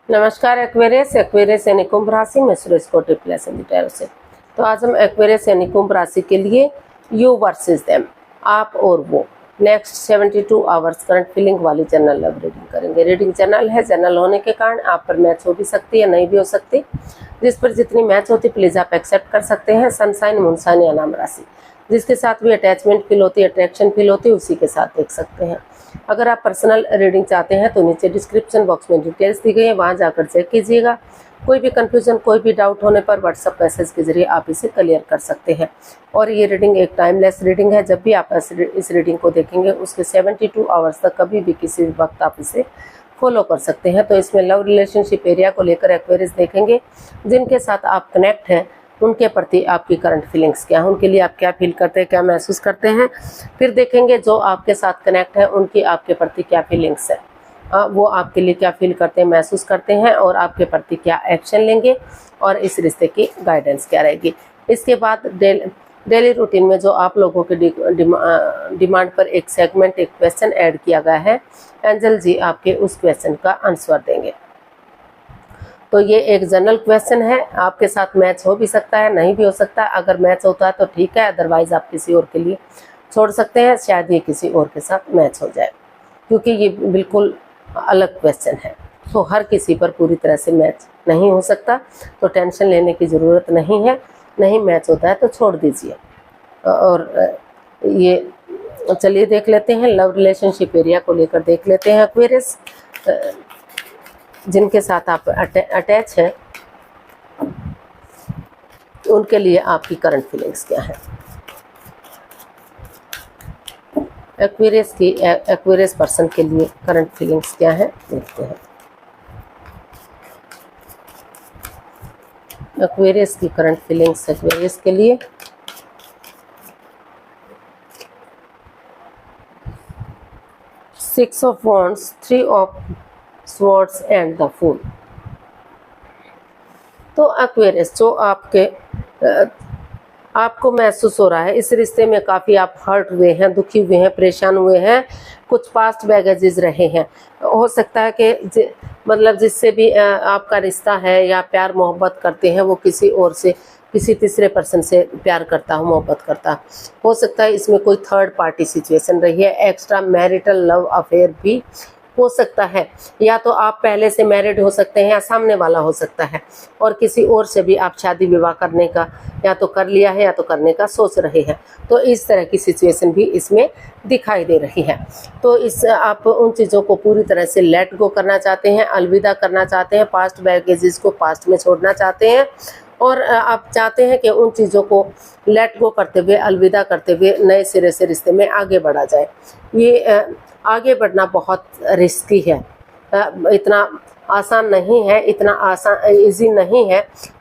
नमस्कार Aquarius Aquarius यानी कुंभ राशि में सुरेश कोटी प्लस टैरो से। तो आज हम एक्वेरियस यानी कुंभ राशि के लिए यू वर्सेस देम, आप और वो, नेक्स्ट 72 आवर्स करंट फीलिंग वाली जनरल लव रीडिंग करेंगे। रीडिंग जनरल है, जनरल होने के कारण आप पर मैच हो भी सकती है, नहीं भी हो सकती। जिस पर जितनी मैच होती प्लीज आप एक्सेप्ट कर सकते हैं। सनसाइन, मूनसाइन या नाम राशि, जिसके साथ भी अटैचमेंट फील होती है, अट्रैक्शन फील होती है, उसी के साथ देख सकते हैं। अगर आप पर्सनल रीडिंग चाहते हैं तो नीचे डिस्क्रिप्शन बॉक्स में डिटेल्स दी गई है, वहां जाकर चेक कीजिएगा। कोई भी कंफ्यूजन, कोई भी डाउट होने पर व्हाट्सएप मैसेज के जरिए आप इसे क्लियर कर सकते हैं। और ये रीडिंग एक टाइमलेस रीडिंग है। जब भी आप इस रीडिंग को देखेंगे उसके 72 आवर्स तक कभी भी किसी भी वक्त आप इसे फॉलो कर सकते हैं। तो इसमें लव रिलेशनशिप एरिया को लेकर एक्वेरियस देखेंगे। जिनके साथ आप कनेक्ट हैं उनके प्रति आपकी करंट फीलिंग्स क्या है, उनके लिए आप क्या फील करते हैं, क्या महसूस करते हैं। फिर देखेंगे जो आपके साथ कनेक्ट है उनकी आपके प्रति क्या फीलिंग्स है, वो आपके लिए क्या फील करते हैं, महसूस करते हैं, और आपके प्रति क्या एक्शन लेंगे और इस रिश्ते की गाइडेंस क्या रहेगी। इसके बाद डेली रूटीन में जो आप लोगों के डिमांड पर एक सेगमेंट, एक क्वेश्चन ऐड किया गया है, एंजल जी आपके उस क्वेश्चन का आंसर देंगे। तो ये एक जनरल क्वेश्चन है, आपके साथ मैच हो भी सकता है, नहीं भी हो सकता है। अगर मैच होता है तो ठीक है, अदरवाइज आप किसी और के लिए छोड़ सकते हैं, शायद ये किसी और के साथ मैच हो जाए, क्योंकि ये बिल्कुल अलग क्वेश्चन है। तो हर किसी पर पूरी तरह से मैच नहीं हो सकता, तो टेंशन लेने की ज़रूरत नहीं है। नहीं मैच होता है तो छोड़ दीजिए। और ये चलिए देख लेते हैं, लव रिलेशनशिप एरिया को लेकर देख लेते हैं एक्वेरियस। जिनके साथ आप अटैच है उनके लिए आपकी करंट फीलिंग्स क्या है। एक्वेरियस पर्सन के लिए करंट फीलिंग्स क्या है देखते हैं। एक्वेरियस की करंट फीलिंग्स एक्वेरियस के लिए six of wands, three of swords and the fool. तो एक्वेरियस जो आपको महसूस हो रहा है इस रिश्ते में, काफ़ी आप हर्ट हुए हैं, दुखी हुए हैं, परेशान हुए हैं, कुछ पास्ट बैगेजेस रहे हैं। हो सकता है कि मतलब जिससे भी आपका रिश्ता है या प्यार मोहब्बत करते हैं वो किसी और से, किसी तीसरे पर्सन से प्यार करता हो, मोहब्बत करता हो सकता है। इसमें कोई थर्ड पार्टी सिचुएशन रही है, एक्स्ट्रा मैरिटल लव अफेयर भी हो सकता है, या तो आप पहले से मैरिड हो सकते हैं या सामने वाला हो सकता है, और किसी और से भी आप शादी विवाह करने का या तो कर लिया है या तो करने का सोच रहे हैं। तो इस तरह की सिचुएशन भी इसमें दिखाई दे रही है। तो इस आप उन चीज़ों को पूरी तरह से लेट गो करना चाहते हैं, अलविदा करना चाहते हैं, पास्ट बैगेजेस को पास्ट में छोड़ना चाहते हैं, और आप चाहते हैं कि उन चीज़ों को लेट गो करते हुए, अलविदा करते हुए नए सिरे से रिश्ते में आगे बढ़ा जाए। ये आगे बढ़ना बहुत रिस्की है, इतना आसान नहीं है, इतना आसान इजी नहीं है,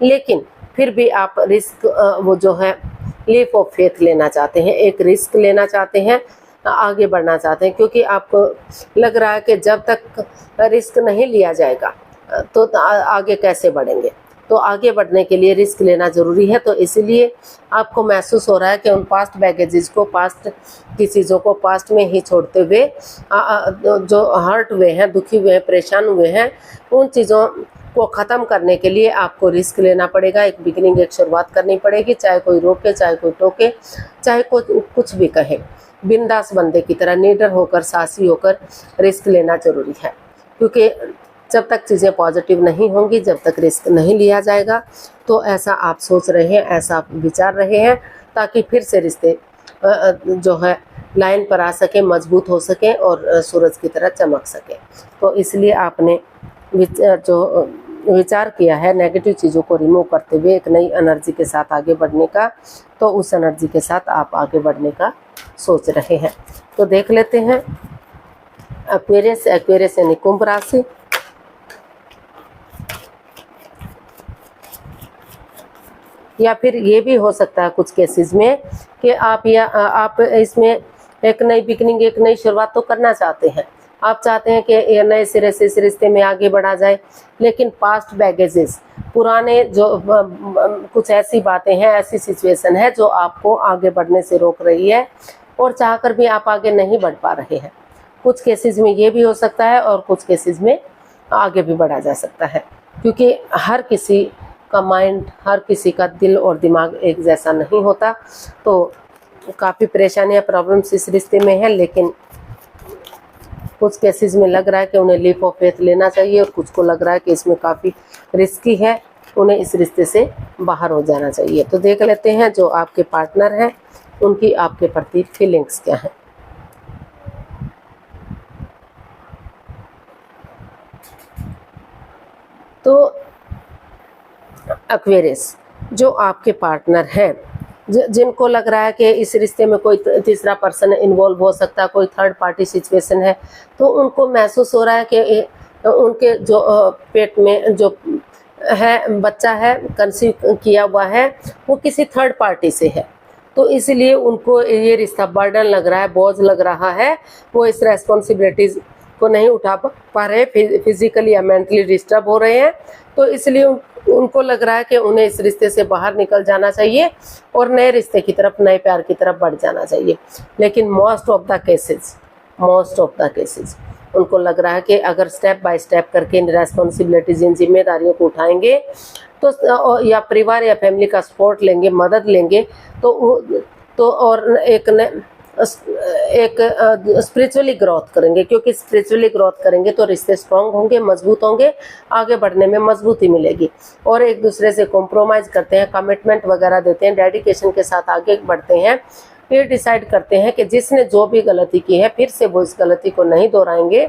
लेकिन फिर भी आप रिस्क वो जो है लीप ऑफ फेथ लेना चाहते हैं, एक रिस्क लेना चाहते हैं, आगे बढ़ना चाहते हैं, क्योंकि आपको लग रहा है कि जब तक रिस्क नहीं लिया जाएगा तो आगे कैसे बढ़ेंगे। तो आगे बढ़ने के लिए रिस्क लेना ज़रूरी है। तो इसीलिए आपको महसूस हो रहा है कि उन पास्ट बैगेजेस को, पास्ट की चीज़ों को पास्ट में ही छोड़ते हुए जो हर्ट हुए हैं, दुखी हुए हैं, परेशान हुए हैं, उन चीज़ों को ख़त्म करने के लिए आपको रिस्क लेना पड़ेगा, एक बिगिनिंग, एक शुरुआत करनी पड़ेगी। चाहे कोई रोके, चाहे कोई टोके, चाहे कोई कुछ भी कहे, बिंदास बंदे की तरह निडर होकर, साहसी होकर रिस्क लेना ज़रूरी है। क्योंकि जब तक चीज़ें पॉजिटिव नहीं होंगी, जब तक रिस्क नहीं लिया जाएगा, तो ऐसा आप सोच रहे हैं, ऐसा आप विचार रहे हैं, ताकि फिर से रिश्ते जो है लाइन पर आ सके, मजबूत हो सके और सूरज की तरह चमक सके। तो इसलिए आपने जो विचार किया है नेगेटिव चीज़ों को रिमूव करते हुए एक नई एनर्जी के साथ आगे बढ़ने का, तो उस एनर्जी के साथ आप आगे बढ़ने का सोच रहे हैं। तो देख लेते हैं एक्वेरियस यानी कुंभ राशि। या फिर ये भी हो सकता है कुछ केसेस में कि आप इसमें एक नई बिगनिंग, एक नई शुरुआत तो करना चाहते हैं। आप चाहते हैं कि ये नए सिरे से इस रिश्ते में आगे बढ़ा जाए, लेकिन पास्ट बैगेजेस, पुराने जो कुछ ऐसी बातें हैं, ऐसी सिचुएशन है जो आपको आगे बढ़ने से रोक रही है, और चाहकर भी आप आगे नहीं बढ़ पा रहे हैं। कुछ केसेस में ये भी हो सकता है और कुछ केसेस में आगे भी बढ़ा जा सकता है, क्योंकि हर किसी का माइंड, हर किसी का दिल और दिमाग एक जैसा नहीं होता। तो काफ़ी परेशानियां, प्रॉब्लम्स इस रिश्ते में है, लेकिन कुछ केसेस में लग रहा है कि उन्हें लीप ऑफ फेथ लेना चाहिए और कुछ को लग रहा है कि इसमें काफ़ी रिस्की है, उन्हें इस रिश्ते से बाहर हो जाना चाहिए। तो देख लेते हैं जो आपके पार्टनर हैं उनकी आपके प्रति फीलिंग्स क्या हैं। तो एक्वेरियस, जो आपके पार्टनर हैं, जिनको लग रहा है कि इस रिश्ते में कोई तीसरा पर्सन इन्वॉल्व हो सकता है, कोई थर्ड पार्टी सिचुएशन है, तो उनको महसूस हो रहा है कि उनके जो पेट में जो है बच्चा है, कंसीव किया हुआ है, वो किसी थर्ड पार्टी से है। तो इसलिए उनको ये रिश्ता बर्डन लग रहा है, बोझ लग रहा है, वो इस रेस्पॉन्सिबिलिटीज़ को नहीं उठा पा रहे, फिजिकली या मेंटली डिस्टर्ब हो रहे हैं। तो इसलिए उनको लग रहा है कि उन्हें इस रिश्ते से बाहर निकल जाना चाहिए और नए रिश्ते की तरफ, नए प्यार की तरफ बढ़ जाना चाहिए। लेकिन मोस्ट ऑफ द केसेस उनको लग रहा है कि अगर स्टेप बाय स्टेप करके इन रेस्पॉन्सिबिलिटीज, इन जिम्मेदारियों को उठाएंगे तो या परिवार या फैमिली का सपोर्ट लेंगे, मदद लेंगे, तो और एक स्पिरिचुअली ग्रोथ करेंगे, क्योंकि स्पिरिचुअली ग्रोथ करेंगे तो रिश्ते स्ट्रांग होंगे, मजबूत होंगे, आगे बढ़ने में मजबूती मिलेगी। और एक दूसरे से कॉम्प्रोमाइज़ करते हैं, कमिटमेंट वगैरह देते हैं, डेडिकेशन के साथ आगे बढ़ते हैं। फिर डिसाइड करते हैं कि जिसने जो भी गलती की है फिर से वो इस गलती को नहीं दोहराएंगे,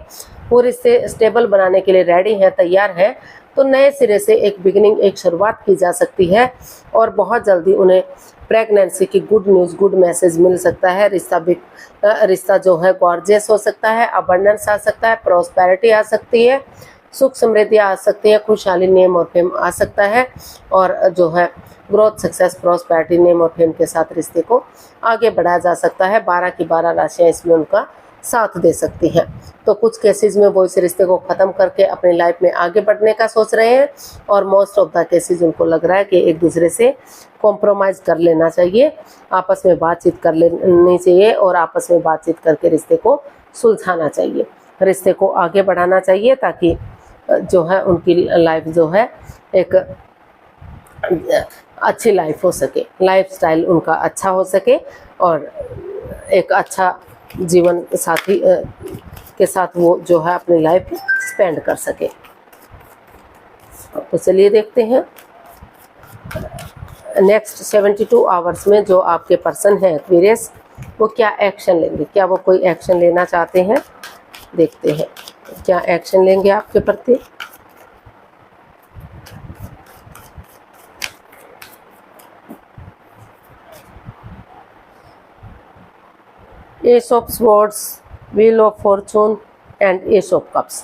वो रिश्ते स्टेबल बनाने के लिए रेडी हैं, तैयार हैं। तो नए सिरे से एक बिगिनिंग, एक शुरुआत की जा सकती है और बहुत जल्दी उन्हें प्रेगनेंसी की गुड न्यूज़, गुड मैसेज मिल सकता है। रिश्ता जो है गॉर्जियस हो सकता है, अबंडेंस आ सकता है, प्रॉस्पेरिटी आ सकती है, सुख समृद्धि आ सकती है, खुशहाली, नेम और फेम आ सकता है, और जो है ग्रोथ, सक्सेस, प्रॉस्पेरिटी, नेम और फेम के साथ रिश्ते को आगे बढ़ाया जा सकता है। 12 की 12 राशियाँ इसमें उनका साथ दे सकती हैं। तो कुछ केसेस में वो इस रिश्ते को ख़त्म करके अपनी लाइफ में आगे बढ़ने का सोच रहे हैं, और मोस्ट ऑफ द केसेस उनको लग रहा है कि एक दूसरे से कॉम्प्रोमाइज़ कर लेना चाहिए, आपस में बातचीत कर लेनी चाहिए और आपस में बातचीत करके रिश्ते को सुलझाना चाहिए, रिश्ते को आगे बढ़ाना चाहिए, ताकि जो है उनकी लाइफ जो है एक अच्छी लाइफ हो सके, लाइफस्टाइल उनका अच्छा हो सके और एक अच्छा जीवन साथी के साथ वो जो है अपनी लाइफ स्पेंड कर सके। तो चलिए देखते हैं नेक्स्ट 72 आवर्स में जो आपके पर्सन हैं एक्वेरियस, वो क्या एक्शन लेंगे, क्या वो कोई एक्शन लेना चाहते हैं। देखते हैं क्या एक्शन लेंगे आपके प्रति। Ace of swords, wheel of fortune and ace of cups.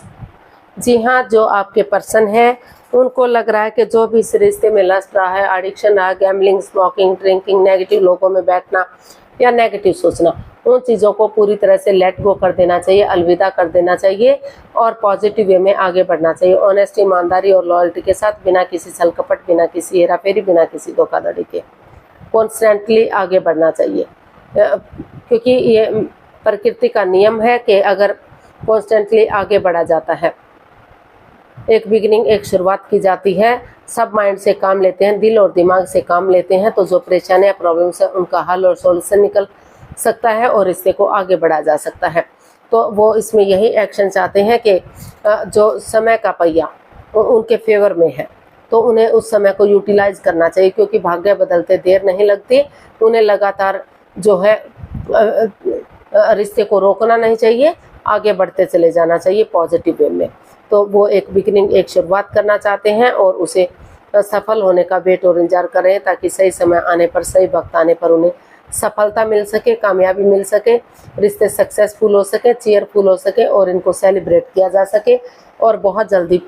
जी हाँ, जो आपके पर्सन हैं उनको लग रहा है कि जो भी इस रिश्ते में लस्ट रहा है, एडिक्शन रहा, गैम्बलिंग, स्मोकिंग, ड्रिंकिंग, नेगेटिव लोगों में बैठना या नेगेटिव सोचना, उन चीज़ों को पूरी तरह से लेट गो कर देना चाहिए, अलविदा कर देना चाहिए और पॉजिटिव वे में आगे बढ़ना चाहिए। ऑनेस्टी, ईमानदारी और लॉयल्टी के साथ, बिना किसी छल कपट, बिना किसी हेराफेरी, बिना किसी धोखाधड़ी के कॉन्स्टेंटली आगे बढ़ना चाहिए, क्योंकि ये प्रकृति का नियम है कि अगर कॉन्स्टेंटली आगे बढ़ा जाता है, एक बिगिनिंग, एक शुरुआत की जाती है, सब माइंड से काम लेते हैं, दिल और दिमाग से काम लेते हैं, तो जो परेशानियां, प्रॉब्लम्स है उनका हल और सॉल्यूशन निकल सकता है और रिश्ते को आगे बढ़ाया जा सकता है। तो वो इसमें यही एक्शन चाहते हैं कि जो समय का पहिया उनके फेवर में है, तो उन्हें उस समय को यूटिलाइज करना चाहिए, क्योंकि भाग्य बदलते देर नहीं लगती। उन्हें लगातार जो है रिश्ते को रोकना नहीं चाहिए, आगे बढ़ते चले जाना चाहिए पॉजिटिव वे में। तो वो एक बिगिनिंग, एक शुरुआत करना चाहते हैं और उसे सफल होने का वेट और इंतजार कर रहे हैं, ताकि सही समय आने पर, सही वक्त आने पर उन्हें सफलता मिल सके, कामयाबी मिल सके, रिश्ते सक्सेसफुल हो सके, चीयरफुल हो सके और इनको सेलिब्रेट किया जा सके और बहुत जल्दी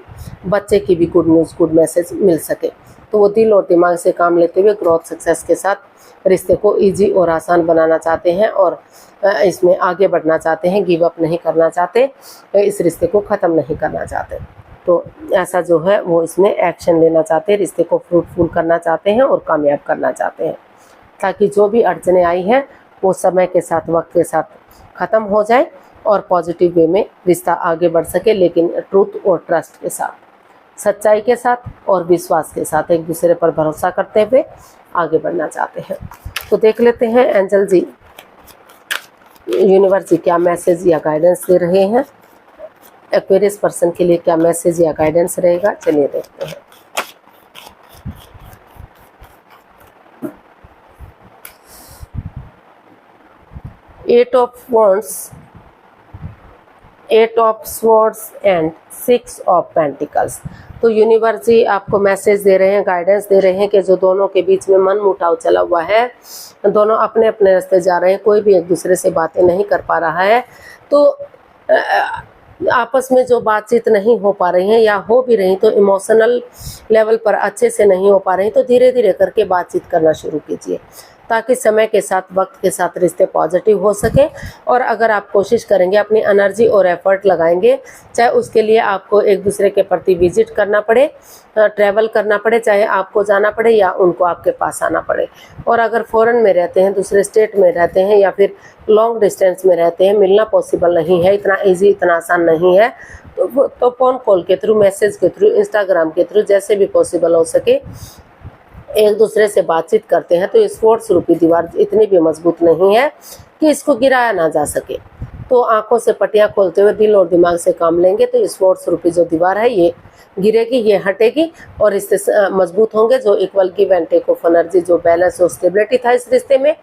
बच्चे की भी गुड न्यूज़, गुड मैसेज मिल सके। तो वो दिल और दिमाग से काम लेते हुए ग्रोथ, सक्सेस के साथ रिश्ते को ईजी और आसान बनाना चाहते हैं और इसमें आगे बढ़ना चाहते हैं, गिव अप नहीं करना चाहते, इस रिश्ते को ख़त्म नहीं करना चाहते। तो ऐसा जो है वो इसमें एक्शन लेना चाहते हैं, रिश्ते को फ्रूटफुल करना चाहते हैं और कामयाब करना चाहते हैं, ताकि जो भी अड़चनें आई हैं वो समय के साथ, वक्त के साथ ख़त्म हो जाए और पॉजिटिव वे में रिश्ता आगे बढ़ सके, लेकिन ट्रूथ और ट्रस्ट के साथ, सच्चाई के साथ और विश्वास के साथ एक दूसरे पर भरोसा करते हुए आगे बढ़ना चाहते हैं। तो देख लेते हैं एंजल जी, यूनिवर्स जी क्या मैसेज या गाइडेंस दे रहे हैं एक्वेरियस पर्सन के लिए, क्या मैसेज या गाइडेंस रहेगा। चलिए देखते हैं। Eight of wands, eight of swords and 6 of pentacles. तो यूनिवर्स जी आपको मैसेज दे रहे हैं, गाइडेंस दे रहे हैं कि जो दोनों के बीच में मन मुटाव चला हुआ है, दोनों अपने अपने रास्ते जा रहे हैं, कोई भी एक दूसरे से बातें नहीं कर पा रहा है, तो आपस में जो बातचीत नहीं हो पा रही है या हो भी रही तो इमोशनल लेवल पर अच्छे से नहीं हो पा रही, तो धीरे धीरे करके बातचीत करना शुरू कीजिए ताकि समय के साथ, वक्त के साथ रिश्ते पॉजिटिव हो सके। और अगर आप कोशिश करेंगे, अपनी एनर्जी और एफर्ट लगाएंगे, चाहे उसके लिए आपको एक दूसरे के प्रति विजिट करना पड़े, ट्रैवल करना पड़े, चाहे आपको जाना पड़े या उनको आपके पास आना पड़े। और अगर फॉरेन में रहते हैं, दूसरे स्टेट में रहते हैं या फिर लॉन्ग डिस्टेंस में रहते हैं, मिलना पॉसिबल नहीं है, इतना ईजी, इतना आसान नहीं है, तो फ़ोन कॉल के थ्रू, मैसेज के थ्रू, इंस्टाग्राम के थ्रू, जैसे भी पॉसिबल हो सके एक दूसरे से बातचीत करते हैं। तो स्पोर्ट्स रूपी दीवार इतनी भी मजबूत नहीं है कि इसको गिराया ना जा सके। तो आंखों से पट्टियां खोलते हुए दिल और दिमाग से काम लेंगे तो स्पोर्ट्स रूपी जो दीवार है ये गिरेगी, ये हटेगी और रिश्ते मजबूत होंगे। जो equal give and take of energy, जो बैलेंस और स्टेबिलिटी था इस रिश्ते में,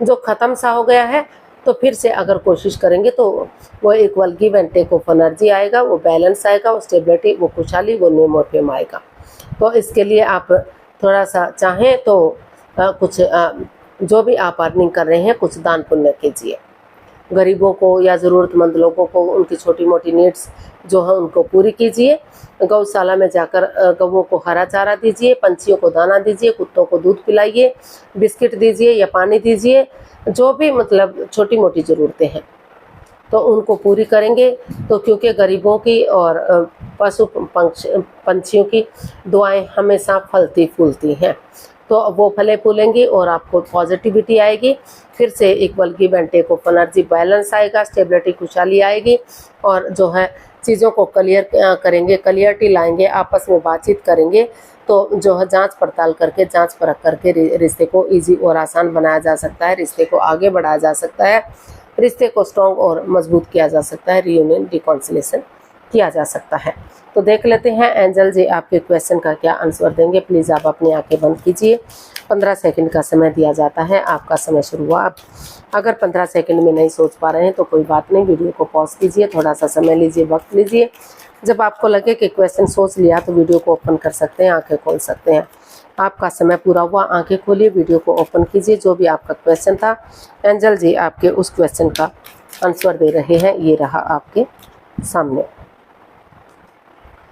जो ख़त्म सा हो गया है, तो फिर से अगर कोशिश करेंगे तो वो equal give and take of energy आएगा, वो बैलेंस आएगा, वो स्टेबिलिटी, वो खुशहाली, वो नेम और फेम आएगा। तो इसके लिए आप थोड़ा सा चाहें तो कुछ जो भी आप अर्निंग कर रहे हैं कुछ दान पुण्य कीजिए, गरीबों को या ज़रूरतमंद लोगों को उनकी छोटी मोटी नीड्स जो है उनको पूरी कीजिए। गौशाला में जाकर गौओं को हरा चारा दीजिए, पंछियों को दाना दीजिए, कुत्तों को दूध पिलाइए, बिस्किट दीजिए या पानी दीजिए, जो भी मतलब छोटी मोटी ज़रूरतें हैं तो उनको पूरी करेंगे। तो क्योंकि गरीबों की और पशु पंछियों की दुआएं हमेशा फलती फूलती हैं, तो वो फले फूलेंगी और आपको पॉजिटिविटी आएगी। फिर से equal give and take of energy, balance आएगा, स्टेबिलिटी, खुशहाली आएगी और जो है चीज़ों को क्लियर करेंगे, क्लियरिटी लाएंगे, आपस में बातचीत करेंगे तो जो है जांच पड़ताल करके, जांच परख करके रिश्ते को ईजी और आसान बनाया जा सकता है, रिश्ते को आगे बढ़ाया जा सकता है, रिश्ते को स्ट्रॉन्ग और मजबूत किया जा सकता है, रियूनियन, रिकॉन्सिलेशन किया जा सकता है। तो देख लेते हैं एंजल जी आपके क्वेश्चन का क्या आंसर देंगे। प्लीज़ आप अपनी आंखें बंद कीजिए। 15 सेकंड का समय दिया जाता है, आपका समय शुरू हुआ। आप अगर 15 सेकंड में नहीं सोच पा रहे हैं तो कोई बात नहीं, वीडियो को पॉज कीजिए, थोड़ा सा समय लीजिए, वक्त लीजिए। जब आपको लगे कि क्वेश्चन सोच लिया तो वीडियो को ओपन कर सकते हैं, आँखें खोल सकते हैं। आपका समय पूरा हुआ, आंखें खोलिए, वीडियो को ओपन कीजिए। जो भी आपका क्वेश्चन था एंजल जी आपके उस क्वेश्चन का आंसर दे रहे हैं, ये रहा आपके सामने।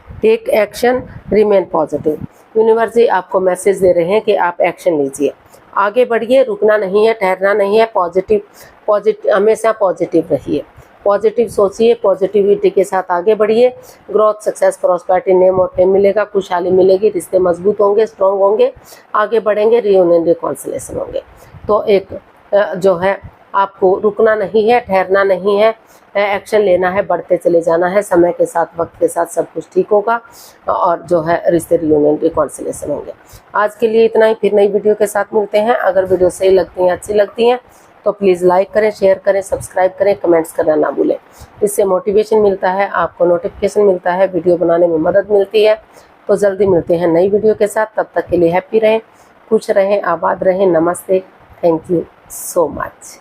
Take action, remain positive. Universe ji आपको मैसेज दे रहे हैं कि आप एक्शन लीजिए, आगे बढ़िए, रुकना नहीं है, ठहरना नहीं है, पॉजिटिव हमेशा पॉजिटिव रहिए, पॉजिटिव सोचिए, पॉजिटिविटी के साथ आगे बढ़िए। ग्रोथ, सक्सेस, प्रॉस्पेरिटी, नेम और फेम मिलेगा, खुशहाली मिलेगी, रिश्ते मजबूत होंगे, स्ट्रॉन्ग होंगे, आगे बढ़ेंगे, रियूनियन, रिकॉन्सिलेशन होंगे। तो एक जो है आपको रुकना नहीं है, ठहरना नहीं है, एक्शन लेना है, बढ़ते चले जाना है। समय के साथ, वक्त के साथ सब कुछ ठीक होगा और जो है रिश्ते रियूनियन, रिकॉन्सिलेशन होंगे। आज के लिए इतना ही, फिर नई वीडियो के साथ मिलते हैं। अगर वीडियो सही लगती है, अच्छी लगती हैं तो प्लीज़ लाइक करें, शेयर करें, सब्सक्राइब करें, कमेंट्स करना ना भूलें। इससे मोटिवेशन मिलता है, आपको नोटिफिकेशन मिलता है, वीडियो बनाने में मदद मिलती है। तो जल्दी मिलते हैं नई वीडियो के साथ, तब तक के लिए हैप्पी रहें, खुश रहें, आबाद रहें। नमस्ते, थैंक यू सो मच।